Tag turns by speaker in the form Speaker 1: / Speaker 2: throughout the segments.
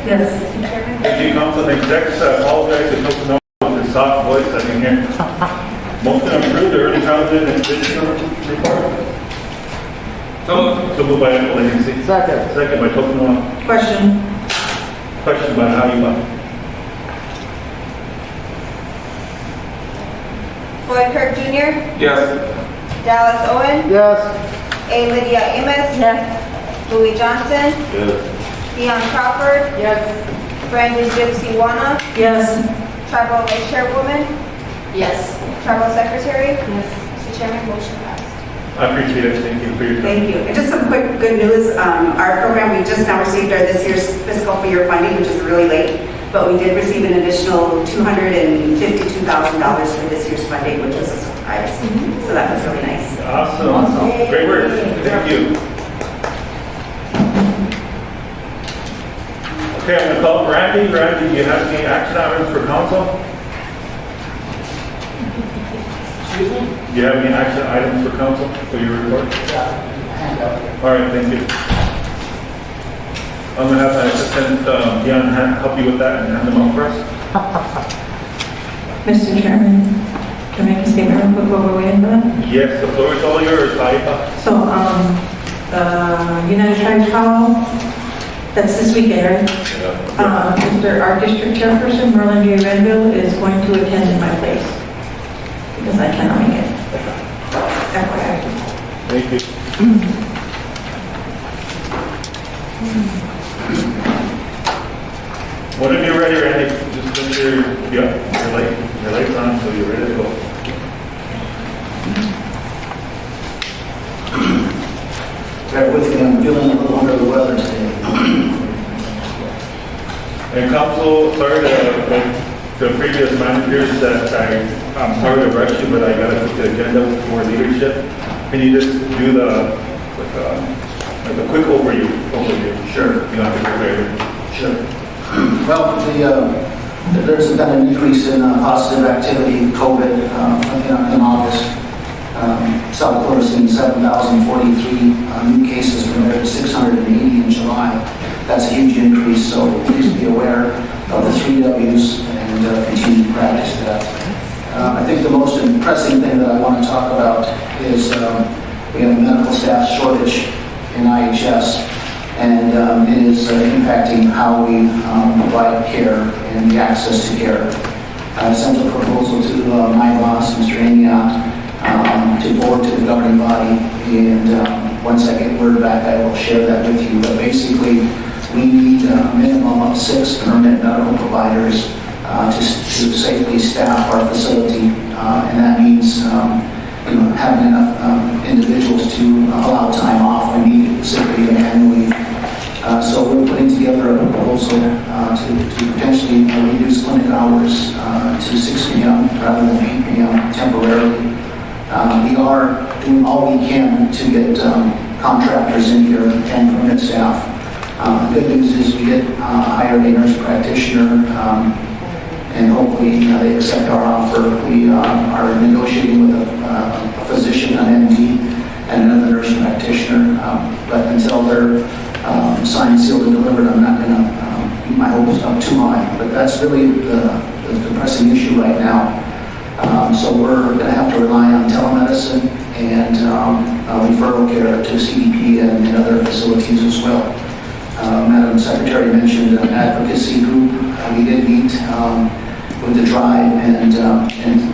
Speaker 1: Yes.
Speaker 2: Thank you, Council. Execs, I apologize to folks know with the soft voice I can hear. Motion approved, the early childhood and educational report. So moved by Lacey.
Speaker 3: Second.
Speaker 2: Second by Thompson.
Speaker 1: Question.
Speaker 2: Question by how you vote.
Speaker 4: Floyd Kirk Jr.,
Speaker 2: Yes.
Speaker 4: Dallas Owen,
Speaker 3: Yes.
Speaker 4: A. Lydia Amos,
Speaker 1: Yes.
Speaker 4: Louis Johnson,
Speaker 2: Yes.
Speaker 4: Dion Crawford,
Speaker 1: Yes.
Speaker 4: Brandon Gypsy Wana,
Speaker 1: Yes.
Speaker 4: Tribal Vice Chairwoman,
Speaker 1: Yes.
Speaker 4: Tribal Secretary.
Speaker 1: Yes.
Speaker 4: Mr. Chairman, motion passed.
Speaker 2: I appreciate it. Thank you for your time.
Speaker 5: Thank you. And just some quick good news. Our program, we just now received our this year's fiscal year funding, which is really late, but we did receive an additional $252,000 for this year's funding, which was a surprise. So that was really nice.
Speaker 2: Awesome. Great work. Thank you. Okay, I'm going to call Randy. Randy, do you have any action items for council?
Speaker 3: Excuse me?
Speaker 2: Do you have any action items for council for your report?
Speaker 3: Handout.
Speaker 2: All right, thank you. I'm going to have my assistant, Dion, help you with that and hand them out first.
Speaker 1: Mr. Chairman, can I make a statement real quick while we're waiting for them?
Speaker 2: Yes, the floor is all yours, Taipa.
Speaker 1: So, United Tribes Hall, that's this weekend, right? Our district chairperson, Merlin J. Renville, is going to attend in my place because I cannot make it. FYI.
Speaker 2: Thank you. Whenever you're ready, Randy, just put your lights on so you're ready to go.
Speaker 6: Bear with me, I'm feeling a little under the weather today.
Speaker 2: And council, sorry the previous managers that I'm sorry to rush you, but I got to put the agenda for leadership. Can you just do the quick overview?
Speaker 6: Sure.
Speaker 2: You don't have to prepare everything.
Speaker 6: Sure. Well, there's been an increase in positive activity, COVID, in August. South Dakota seeing 7,043 new cases compared to 680 in July. That's a huge increase, so please be aware of the 3 W's and continue to practice that. I think the most impressive thing that I want to talk about is we have a medical staff shortage in IHS, and it is impacting how we provide care and the access to care. I've sent a proposal to my boss, Mr. Amiot, to forward to the governing body, and once I get word back, I will share that with you. But basically, we need a minimum of 6 permanent medical providers to safely staff our facility, and that means having enough individuals to allow time off when needed, simply and annually. So we're putting together a proposal to potentially reduce clinic hours to 6 p.m. rather than 8 p.m. temporarily. We are doing all we can to get contractors in here and permanent staff. The good news is we did hire a nurse practitioner, and hopefully they accept our offer. We are negotiating with a physician, an MD, and another nurse practitioner. But until they're signed, sealed, and delivered, I'm not going to keep my hopes up too high. But that's really the pressing issue right now. So we're going to have to rely on telemedicine and referral care to CDP and other facilities as well. Madam Secretary mentioned an advocacy group. We did meet with the tribe, and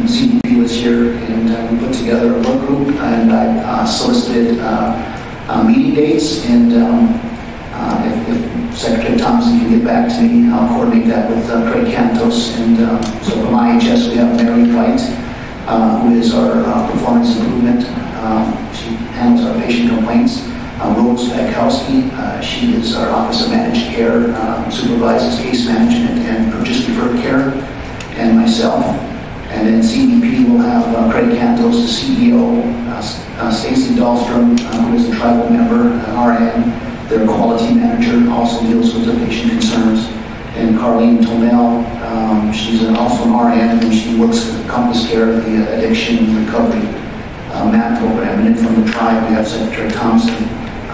Speaker 6: CDP was here, and we put together a work group, and I solicited meeting dates, and if Secretary Thompson can get back to me, I'll coordinate that with Craig Cantos. And so from IHS, we have Mary White, who is our performance improvement. She handles our patient complaints. Rose Bekowski, she is our Office of Managed Care, supervises case management and purchase deferred care, and myself. And then CDP will have Craig Cantos, the CEO, Stacy Dahlstrom, who is a tribal member, RN. Their quality manager also deals with the patient concerns. And Carlene Tonell, she's also an RN, and she works with Compass Care, the addiction recovery MAP program. And then from the tribe, we have Secretary Thompson,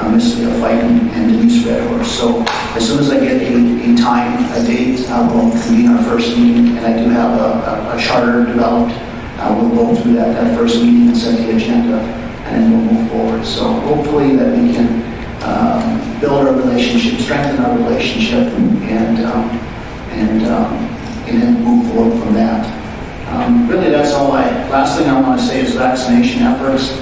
Speaker 6: Miss Leah Fight and Denise Redhorse. So as soon as I get a time, a date, we'll convene our first meeting, and I do have a charter developed. We'll go through that first meeting and set the agenda, and then we'll move forward. So hopefully that we can build our relationship, strengthen our relationship, and then move forward from that. Really, that's all last thing I want to say is vaccination efforts.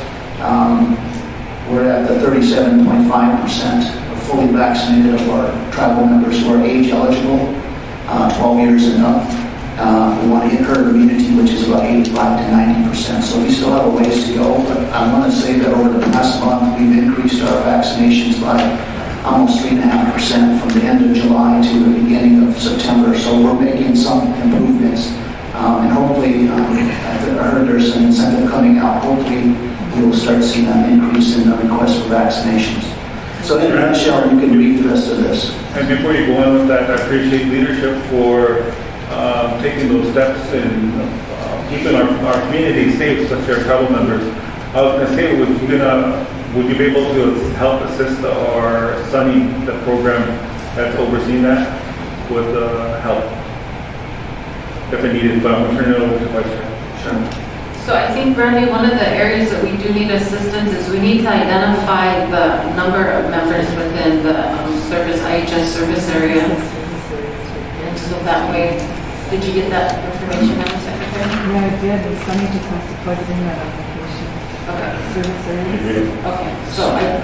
Speaker 6: We're at the 37.5% of fully vaccinated of our tribal members who are age eligible, 12 years and up. We want to hit herd immunity, which is about 85 to 90%. So we still have a ways to go, but I want to say that over the past month, we've increased our vaccinations by almost 3.5% from the end of July to the beginning of September. So we're making some improvements. And hopefully, I heard there's an incentive coming out. Hopefully, we will start seeing an increase in the request for vaccinations. So in a nutshell, you can read the rest of this.
Speaker 2: And before you go on with that, I appreciate leadership for taking those steps and keeping our community safe, especially our tribal members. I was going to say, would you be able to help assist our Sunny, the program that's overseeing that, with help if it needed? But I'm going to turn it over to Vice Chair. Sure.
Speaker 7: So I think, Randy, one of the areas that we do need assistance is we need to identify the number of members within the IHS service area. And so that way, did you get that information, Madam Secretary?
Speaker 8: Yeah, I did, and Sunny just has to plug it in that application.
Speaker 7: Okay.
Speaker 8: Service areas.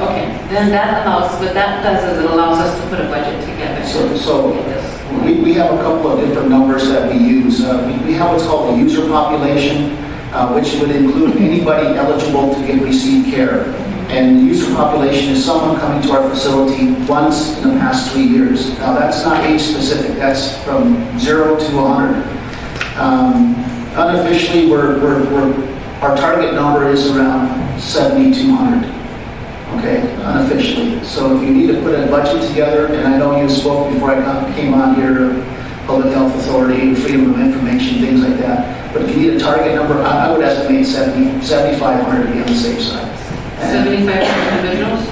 Speaker 7: Okay, then that allows, what that does is it allows us to put a budget together.
Speaker 6: So
Speaker 7: Get this.
Speaker 6: we have a couple of different numbers that we use. We have what's called the user population, which would include anybody eligible to receive care. And the user population is someone coming to our facility once in the past 3 years. Now, that's not age specific, that's from 0 to 100. Unofficially, our target number is around 7,200. Okay, unofficially. So if you need to put a budget together, and I know you spoke before I came on here, Public Health Authority, Freedom of Information, things like that. But if you need a target number, I would estimate 7,500 to be on the safe side.
Speaker 7: 7,500 individuals?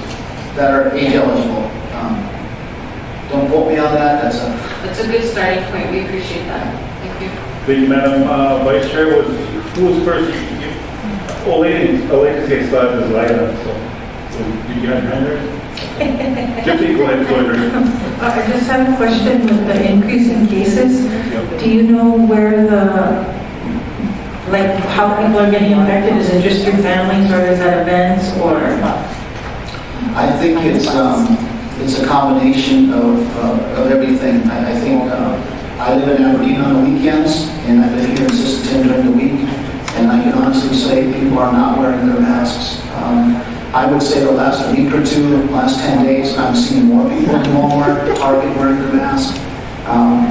Speaker 6: That are age eligible. Don't quote me on that.
Speaker 7: That's a good starting point. We appreciate that. Thank you.
Speaker 2: Thank you, Madam Vice Chair. Who was first? Lady started this light up, so did you have a hand there? Gypsy, go ahead.
Speaker 1: I just have a question with the increase in cases.
Speaker 2: Yep.
Speaker 1: Do you know where how people are getting infected? Is it just through families, or is that events, or?
Speaker 6: I think it's a combination of everything. I think I live in Aberdeen on the weekends, and I live here in Sisseton during the week, and I can honestly say people are not wearing their masks. I would say the last week or two, last 10 days, I'm seeing more people in Walmart, Target wearing their mask,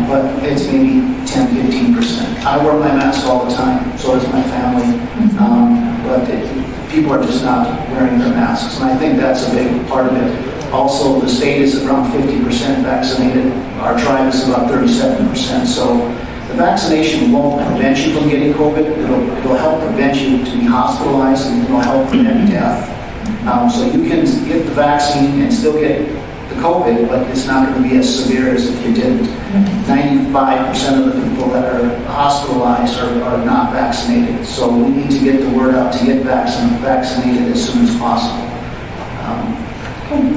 Speaker 6: but it's maybe 10-15%. I wear my mask all the time, so does my family, but people are just not wearing their masks, and I think that's a big part of it. Also, the state is around 50% vaccinated. Our tribe is about 37%, so the vaccination won't prevent you from getting COVID. It'll help prevent you to be hospitalized, and it'll help prevent death. So you can get the vaccine and still get the COVID, but it's not going to be as severe as if you didn't. 95% of the people that are hospitalized are not vaccinated. So we need to get the word out to get vaccinated as soon as possible.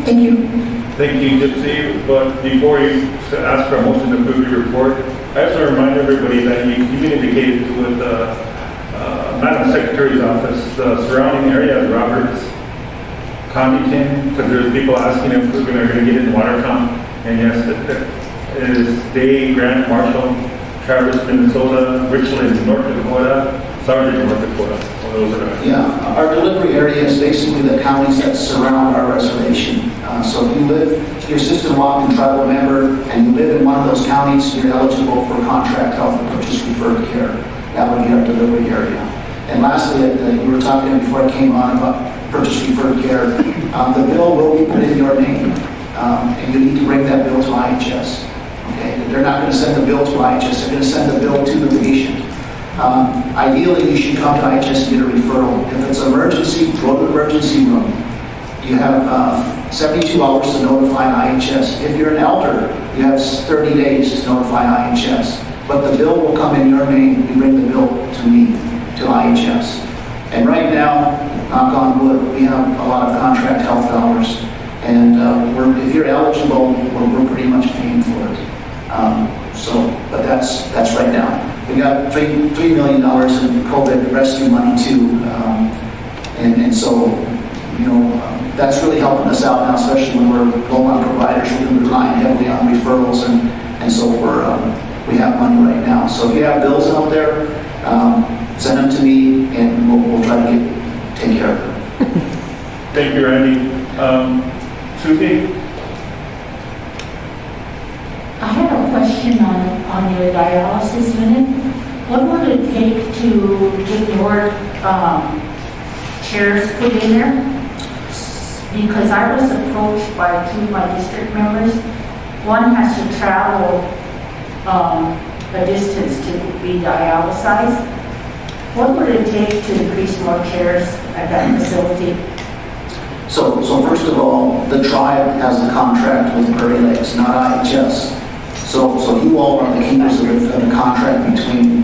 Speaker 1: Thank you.
Speaker 2: Thank you, Gypsy. But before you ask for a motion to approve your report, I have to remind everybody that you communicated with Madam Secretary's office, the surrounding areas, Roberts, Condington, because there's people asking if we're going to get in Watertown. And yes, it is Day, Grant, Marshall, Traverse, Minnesota, Richland, North Dakota, Sargent, North Dakota. So those are
Speaker 6: Yeah, our delivery area is basically the counties that surround our reservation. So if you live, you're a System-Walking tribal member, and you live in one of those counties, you're eligible for contract health and purchase referred care. That would be our delivery area. And lastly, you were talking before I came on about purchase referred care. The bill will be put in your name, and you need to bring that bill to IHS. Okay, they're not going to send the bill to IHS. They're going to send the bill to the patient. Ideally, you should come to IHS and get a referral. If it's emergency, go to the emergency room. You have 72 hours to notify IHS. If you're an elder, you have 30 days to notify IHS. But the bill will come in your name, you bring the bill to me, to IHS. And right now, knock on wood, we have a lot of contract health dollars. And if you're eligible, we're pretty much paying for it. But that's right now. We got $3 million in COVID rescue money too. And so, that's really helping us out now, especially when we're low on providers. We're relying heavily on referrals, and so we have money right now. So if you have bills out there, send them to me, and we'll try to take care of them.
Speaker 2: Thank you, Randy. Susie?
Speaker 9: I had a question on your dialysis unit. What would it take to get more chairs put in there? Because I was approached by two of my district members. One has to travel a distance to be dialyzed. What would it take to increase more chairs at that facility?
Speaker 6: So first of all, the tribe has the contract with Prairie Lakes, not IHS. So you all are the keepers of the contract between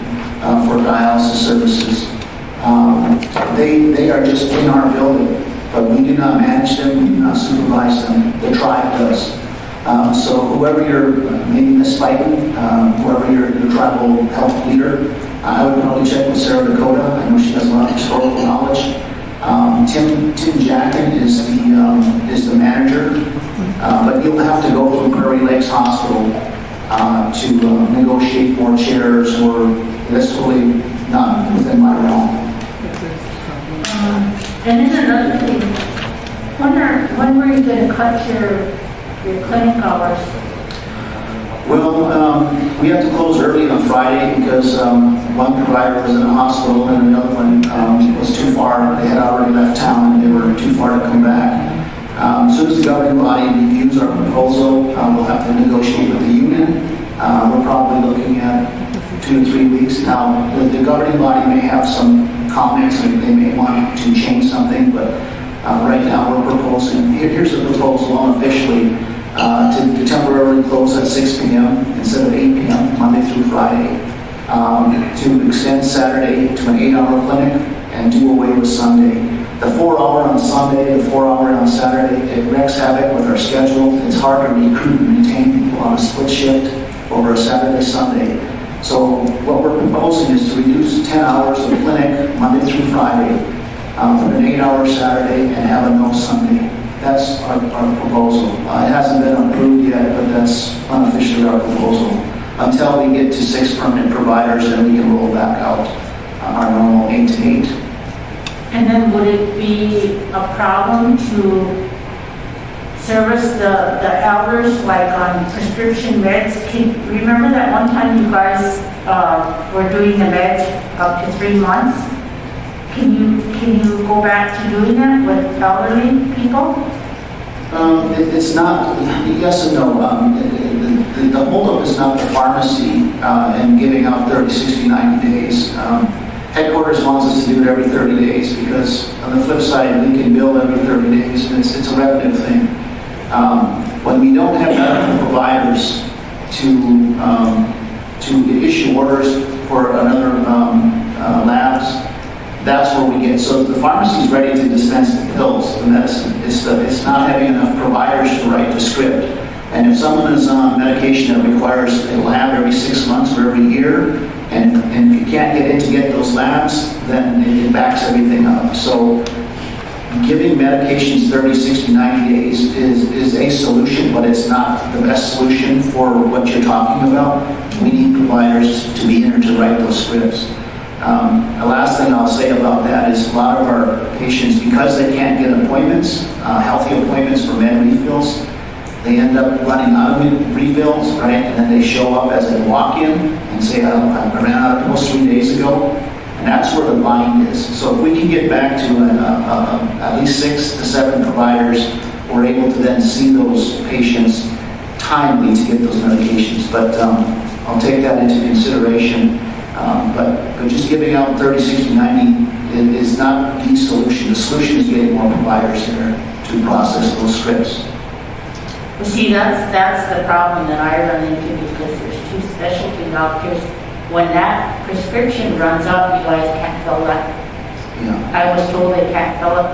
Speaker 6: for dialysis services. They are just in our building, but we do not manage them, we do not supervise them. The tribe does. So whoever maybe Ms. Spuyten, whoever your tribal health leader, I would probably check with Sarah Dakota. I know she has a lot of historical knowledge. Tim Jacken is the manager, but you'll have to go through Prairie Lakes Hospital to negotiate more chairs, or that's totally not within my realm.
Speaker 9: And then another thing, when were you going to cut your clinic hours?
Speaker 6: Well, we have to close early on Friday because one provider was in a hospital and another one was too far. They had already left town and they were too far to come back. As soon as the governing body reviews our proposal, we'll have to negotiate with the union. We're probably looking at 2 to 3 weeks. Now, the governing body may have some comments and they may want to change something, but right now we're proposing, here's the proposal unofficially, to temporarily close at 6 p.m. instead of 8 p.m. Monday through Friday, to extend Saturday to an 8-hour clinic and do away with Sunday. The 4-hour on Sunday, the 4-hour on Saturday, it wreaks havoc with our schedule. It's hard to recruit and retain people on a split shift over a Saturday, Sunday. So what we're proposing is to reduce 10 hours of clinic Monday through Friday, put an 8-hour Saturday, and have a no Sunday. That's our proposal. It hasn't been approved yet, but that's unofficially our proposal. Until we get to 6 permanent providers, then we can roll back out our normal 8 to 8.
Speaker 9: And then would it be a problem to service the elders like on prescription meds? Remember that one time you guys were doing the meds up to 3 months? Can you go back to doing that with elderly people?
Speaker 6: It's not, yes and no. The holdup is not the pharmacy and giving out 30, 60, 90 days. Headquarters wants us to do it every 30 days because on the flip side, we can bill every 30 days and it's a revenue thing. When we don't have medical providers to issue orders for another labs, that's where we get. So the pharmacy is ready to dispense the pills, the medicine. It's not having enough providers to write the script. And if someone is on medication that requires a lab every 6 months or every year, and if you can't get in to get those labs, then it backs everything up. So giving medications 30, 60, 90 days is a solution, but it's not the best solution for what you're talking about. We need providers to be there to write those scripts. The last thing I'll say about that is a lot of our patients, because they can't get appointments, healthy appointments for med refills, they end up running out of refills, right? And then they show up as a walk-in and say, I ran out of pills 3 days ago. And that's where the bind is. So if we can get back to at least 6 to 7 providers, we're able to then see those patients timely to get those medications. But I'll take that into consideration. But just giving out 30, 60, 90 is not the solution. The solution is getting more providers there to to process those scripts.
Speaker 9: You see, that's the problem that I run into because there's two specialty doctors. When that prescription runs out, you guys can't fill that.
Speaker 6: Yeah.
Speaker 9: I was told they can't fill it.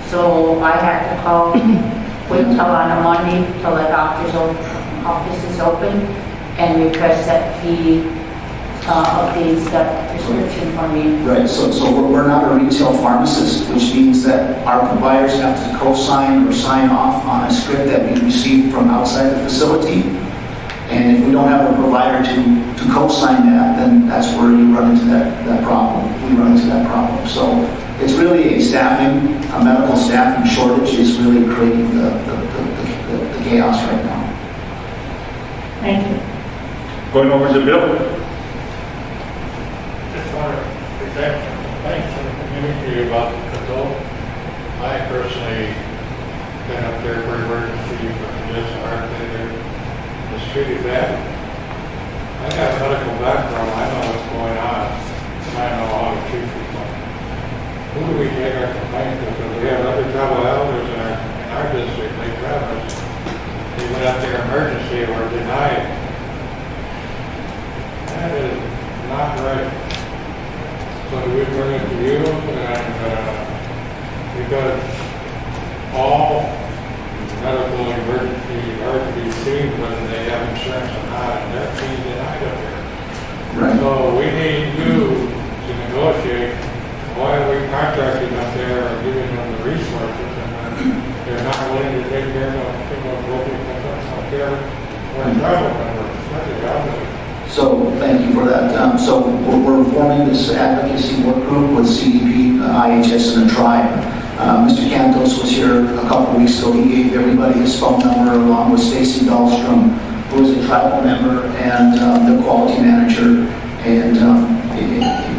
Speaker 9: So I had to call, wait till on a Monday till the doctor's office is open and request that he updates that prescription for me.
Speaker 6: Right, so we're not a retail pharmacist, which means that our providers have to co-sign or sign off on a script that we receive from outside the facility. And if we don't have a provider to co-sign that, then that's where you run into that problem. We run into that problem. So it's really a medical staffing shortage is really creating the chaos right now.
Speaker 9: Thank you.
Speaker 2: Going over to Bill.
Speaker 10: Just want to present some complaints in the community about the control. I personally been up there for emergency, but just aren't there. It's pretty bad. I got a medical background, I know what's going on, and I know how to treat people. Who do we take our complaints to? Because we have other tribal elders in our district, Lake Travis. They went up there emergency or denied. That is not right. So do we bring it to you? And because all medical emergencies are to be seen whether they have insurance or not, and they're being denied up here.
Speaker 6: Right.
Speaker 10: So we need you to negotiate why we contracted up there or giving them the resources, and then they're not willing to take care of local care or tribal members, especially elderly.
Speaker 6: So thank you for that. So we're forming this advocacy work group with CDP, IHS, and the tribe. Mr. Cantos was here a couple weeks ago. He gave everybody his phone number along with Stacy Dahlstrom, who is a tribal member and the quality manager. And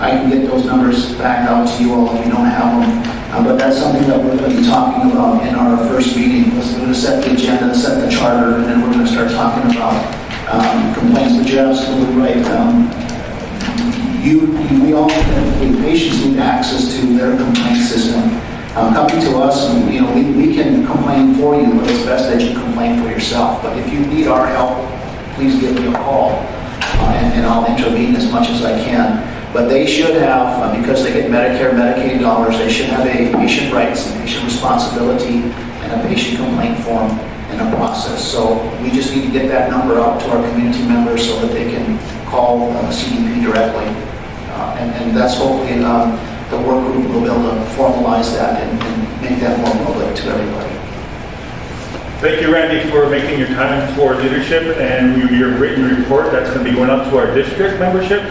Speaker 6: I can get those numbers back out to you all if you don't have them. But that's something that we're going to be talking about in our first meeting. We're going to set the agenda, set the charter, and then we're going to start talking about complaints. But you're absolutely right. We all, the patients need access to their complaint system. Coming to us, we can complain for you, but it's best that you complain for yourself. But if you need our help, please give me a call, and I'll intervene as much as I can. But they should have, because they get Medicare, Medicaid dollars, they should have a patient rights and patient responsibility and a patient complaint form and a process. So we just need to get that number out to our community members so that they can call CDP directly. And that's hopefully the work group will be able to formalize that and make that more public to everybody.
Speaker 2: Thank you, Randy, for making your time for leadership and your written report. That's going to be going up to our district membership,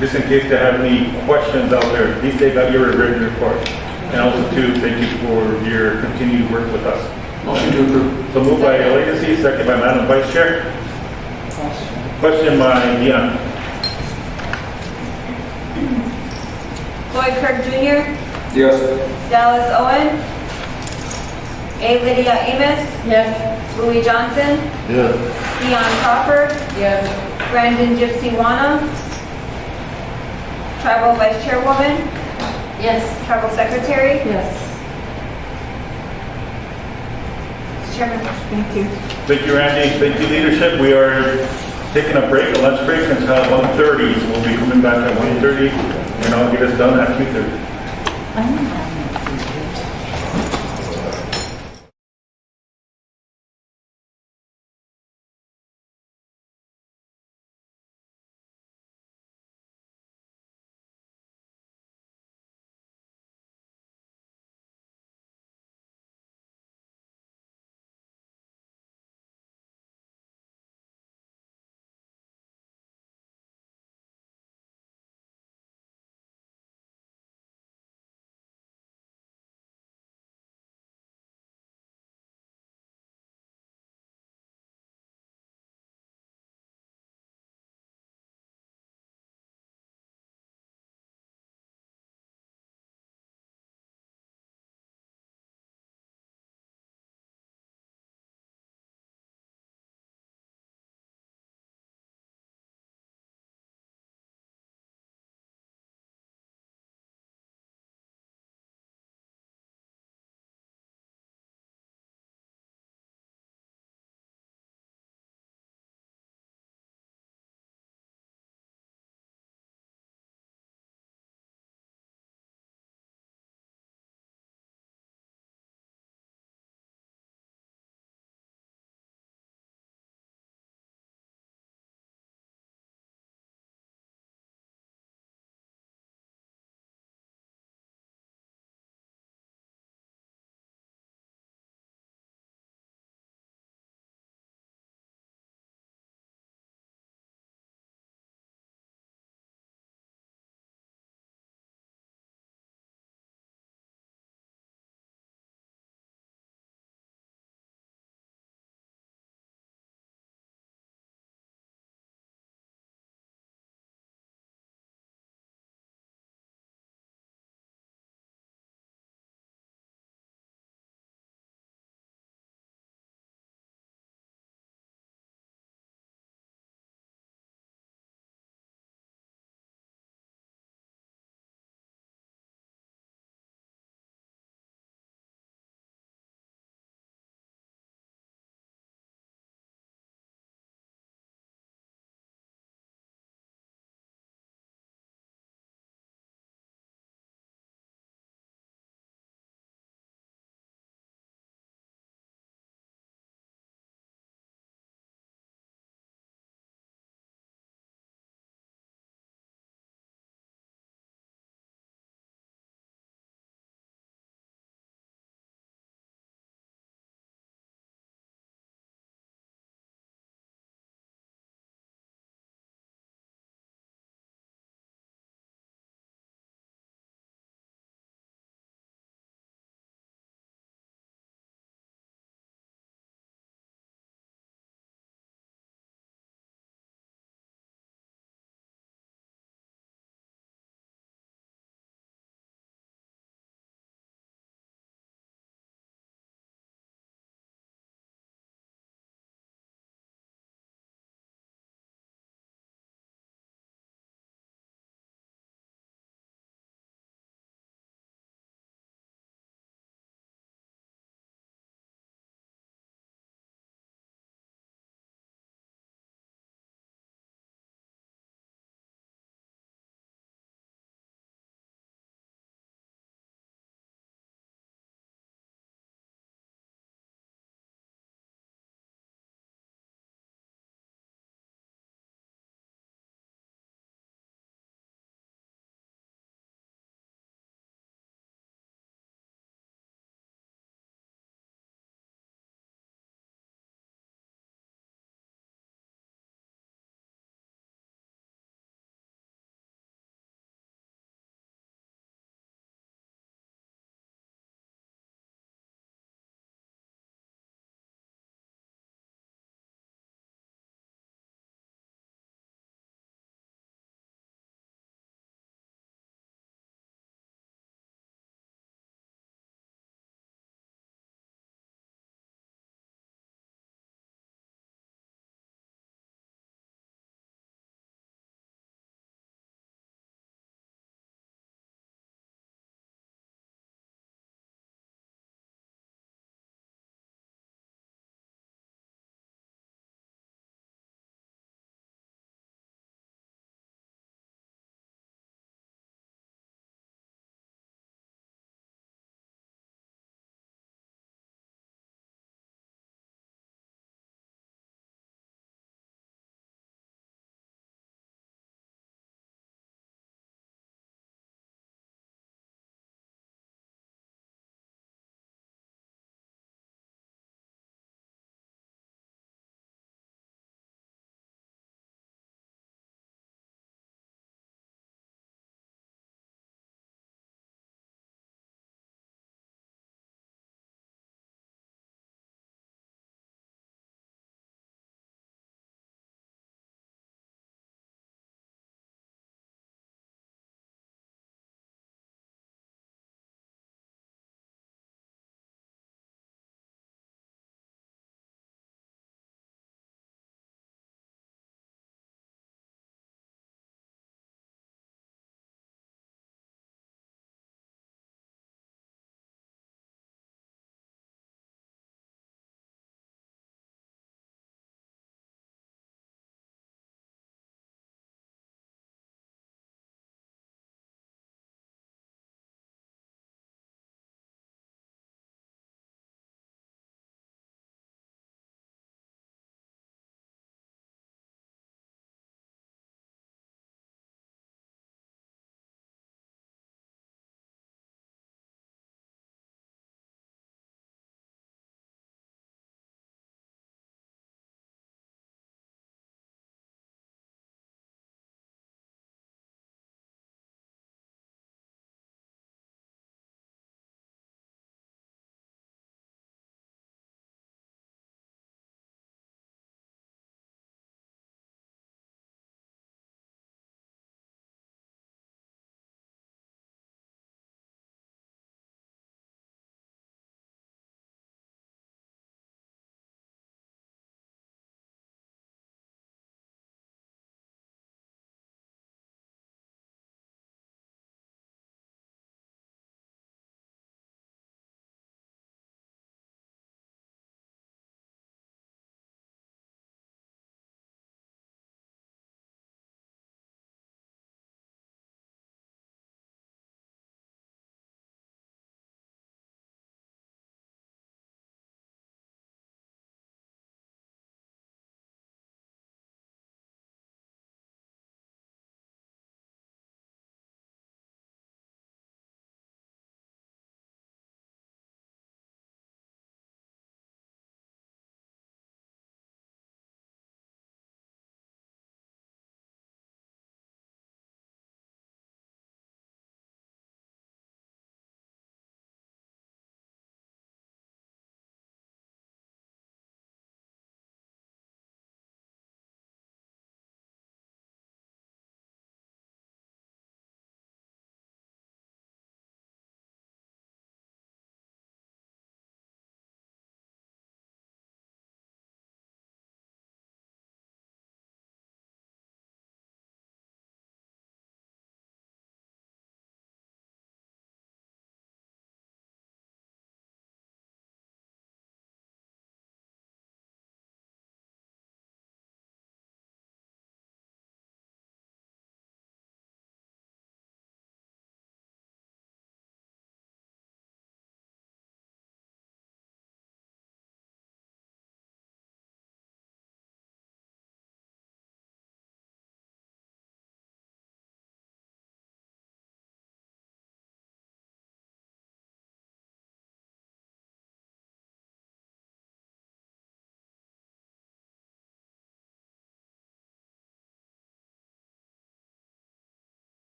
Speaker 2: just in case they have any questions out there. At least they got your written report. And also, too, thank you for your continued work with us.
Speaker 6: Motion to approve.
Speaker 2: So moved by Legacy, second by Madam Vice Chair. Question by Dion.
Speaker 4: Lloyd Kirk Jr.,
Speaker 6: Yes.
Speaker 4: Dallas Owen, A. Lydia Amos,
Speaker 7: Yes.
Speaker 4: Louis Johnson,
Speaker 2: Yes.
Speaker 4: Dion Crawford,
Speaker 7: Yes.
Speaker 4: Brandon Gypsy Wana, Tribal Vice Chairwoman,
Speaker 7: Yes.
Speaker 4: Tribal Secretary,
Speaker 8: Yes,
Speaker 4: Mr. Chairman.
Speaker 8: thank you.
Speaker 2: Thank you, Randy. Thank you, leadership. We are taking a break, a lunch break until 1:30. So we'll be coming back at 1:30, and I'll get us done at 2:30.